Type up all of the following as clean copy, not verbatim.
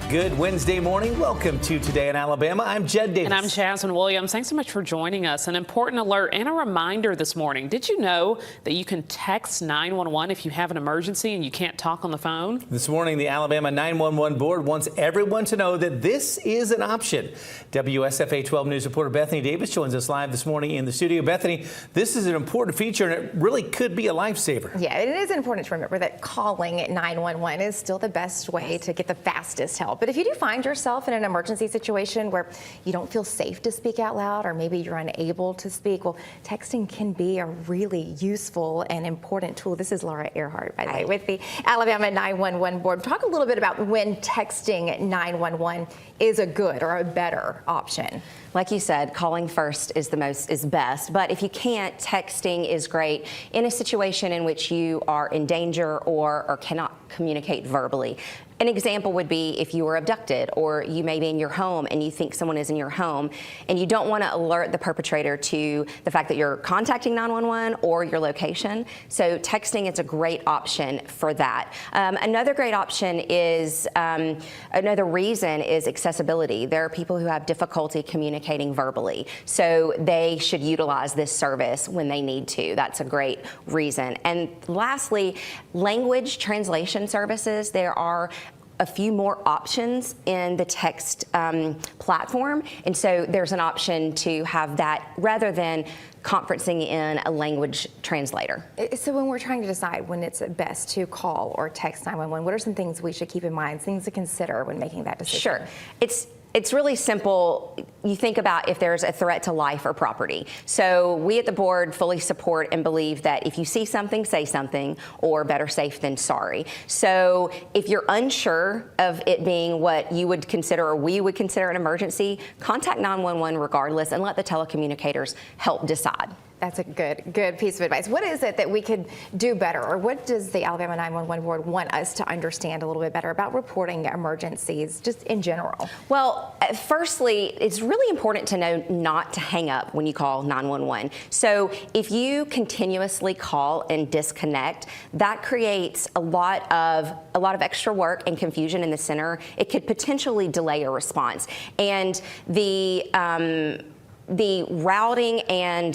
Good Wednesday morning. Welcome to Today in Alabama. I'm Jed Davis. And I'm Jasmine Williams. Thanks so much for joining us. An important alert and a reminder this morning. Did you know that you can text 911 if you have an emergency and you can't talk on the phone? This morning, the Alabama 911 board wants everyone to know that this is an option. WSFA 12 News reporter Bethany Davis joins us live this morning in the studio. Bethany, this is an important feature and it really could be a lifesaver. Yeah, it is important to remember that calling 911 is still the best way to get the fastest help. But if you do find yourself in an emergency situation where you don't feel safe to speak out loud, or maybe you're unable to speak, well, texting can be a really useful and important tool. This is Laura Earhart, by the way, with the Alabama 911 board. Talk a little bit about when texting 911 is a good or a better option. Like you said, calling first is best, but if you can't, texting is great in a situation in which you are in danger or cannot communicate verbally. An example would be if you were abducted, or you may be in your home and you think someone is in your home and you don't want to alert the perpetrator to the fact that you're contacting 911 or your location. So texting is a great option for that. Another great option is, another reason is accessibility. There are people who have difficulty communicating verbally, so they should utilize this service when they need to. That's a great reason. And lastly, language translation services. There are a few more options in the text platform, and so there's an option to have that rather than conferencing in a language translator. So when we're trying to decide when it's best to call or text 911, what are some things we should keep in mind, things to consider when making that decision? Sure. It's really simple. You think about if there's a threat to life or property. So we at the board fully support and believe that if you see something, say something, or better safe than sorry. So if you're unsure of it being what you would consider or we would consider an emergency, contact 911 regardless and let the telecommunicators help decide. That's a good piece of advice. What is it that we could do better, or what does the Alabama 911 board want us to understand a little bit better about reporting emergencies, just in general? Well, firstly, it's really important to know not to hang up when you call 911. So if you continuously call and disconnect, that creates a lot of extra work and confusion in the center. It could potentially delay a response. And the routing and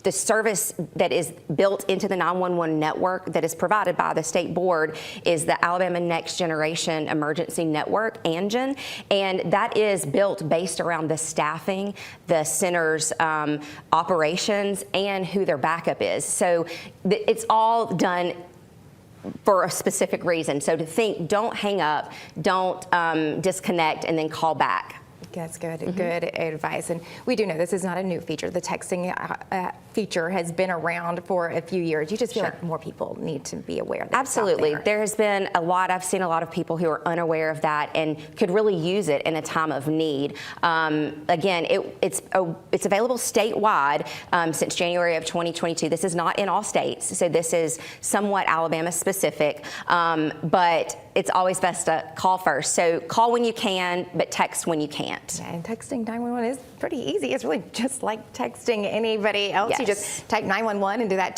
the service that is built into the 911 network that is provided by the state board is the Alabama Next Generation Emergency Network, ANGEN, and that is built based around the staffing, the center's operations, and who their backup is. So it's all done for a specific reason. So to think, don't hang up, don't disconnect, and then call back. That's good. Good advice. And we do know this is not a new feature. The texting feature has been around for a few years. You just feel like more people need to be aware of that. Absolutely. There has been I've seen a lot of people who are unaware of that and could really use it in a time of need. Again, it's available statewide since January of 2022. This is not in all states, so this is somewhat Alabama specific, but it's always best to call first. So call when you can, but text when you can't. Yeah, and texting 911 is pretty easy. It's really just like texting anybody else. Yes. You just type 911 into that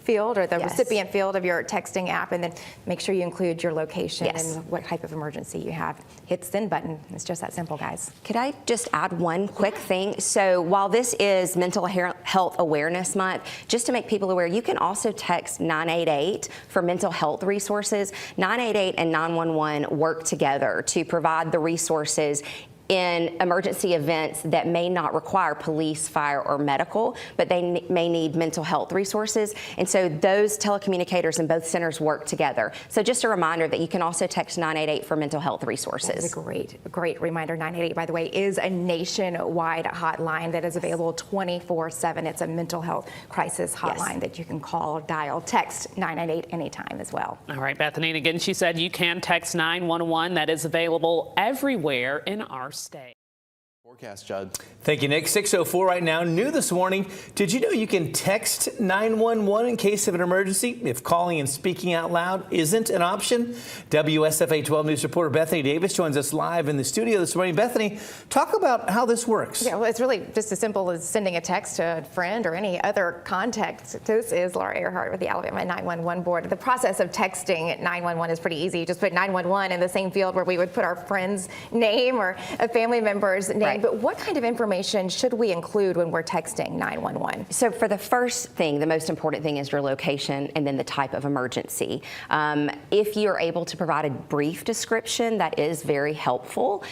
field or the recipient field of your texting app, and then make sure you include your location and what type of emergency you have. Hit the send button. It's just that simple, guys. Could I just add one quick thing? So while this is Mental Health Awareness Month, just to make people aware, you can also text 988 for mental health resources. 988 and 911 work together to provide the resources in emergency events that may not require police, fire, or medical, but they may need mental health resources. And so those telecommunicators in both centers work together. So just a reminder that you can also text 988 for mental health resources. That's a great reminder. 988, by the way, is a nationwide hotline that is available 24/7. It's a mental health crisis hotline that you can call, dial, text 988 anytime as well. All right, Bethany, and again, she said you can text 911. That is available everywhere in our state. Forecast, Judd. Thank you, Nick. 6:04 right now. New this morning. Did you know you can text 911 in case of an emergency if calling and speaking out loud isn't an option? WSFA 12 News reporter Bethany Davis joins us live in the studio this morning. Bethany, talk about how this works. Yeah, well, it's really just as simple as sending a text to a friend or any other contact. This is Laura Earhart with the Alabama 911 board. The process of texting 911 is pretty easy. You just put 911 in the same field where we would put our friend's name or a family member's name. Right. But what kind of information should we include when we're texting 911? So for the first thing, the most important thing is your location and then the type of emergency. If you're able to provide a brief description, that is very helpful.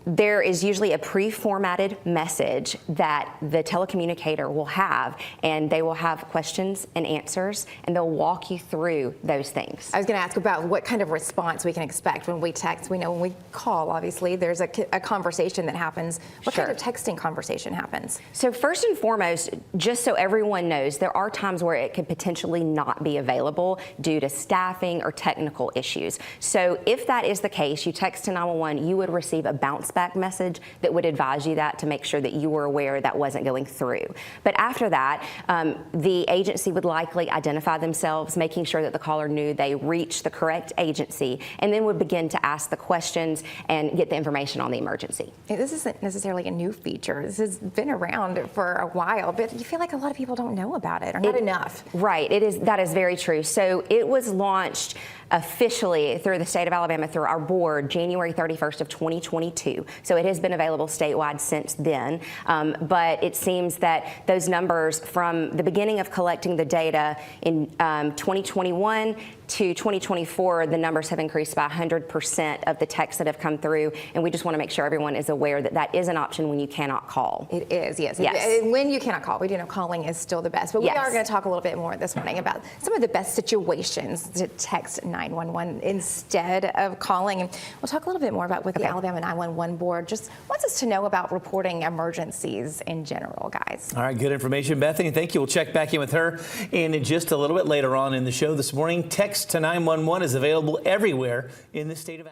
There is usually a pre-formatted message that the telecommunicator will have, and they will have questions and answers, and they'll walk you through those things. I was going to ask about what kind of response we can expect when we text. We know when we call, obviously, there's a conversation that happens. What kind of texting conversation happens? So first and foremost, just so everyone knows, there are times where it could potentially not be available due to staffing or technical issues. So if that is the case, you text to 911, you would receive a bounce back message that would advise you that to make sure that you were aware that wasn't going through. But after that, the agency would likely identify themselves, making sure that the caller knew they reached the correct agency, and then would begin to ask the questions and get the information on the emergency. This isn't necessarily a new feature. This has been around for a while, but you feel like a lot of people don't know about it, or not enough. Right. That is very true. So it was launched officially through the state of Alabama, through our board, January 31st of 2022. So it has been available statewide since then. But it seems that those numbers from the beginning of collecting the data in 2021 to 2024, the numbers have increased by 100% of the texts that have come through. And we just want to make sure everyone is aware that that is an option when you cannot call. It is, yes. Yes. When you cannot call, we do know calling is still the best. But we Yes. are going to talk a little bit more this morning about some of the best situations to text 911 instead of calling. And we'll talk a little bit more about what the Alabama 911 board just wants us to know about reporting emergencies in general, guys. All right, good information, Bethany. Thank you. We'll check back in with her in just a little bit later on in the show this morning. Text to 911 is available everywhere in the state of Alabama.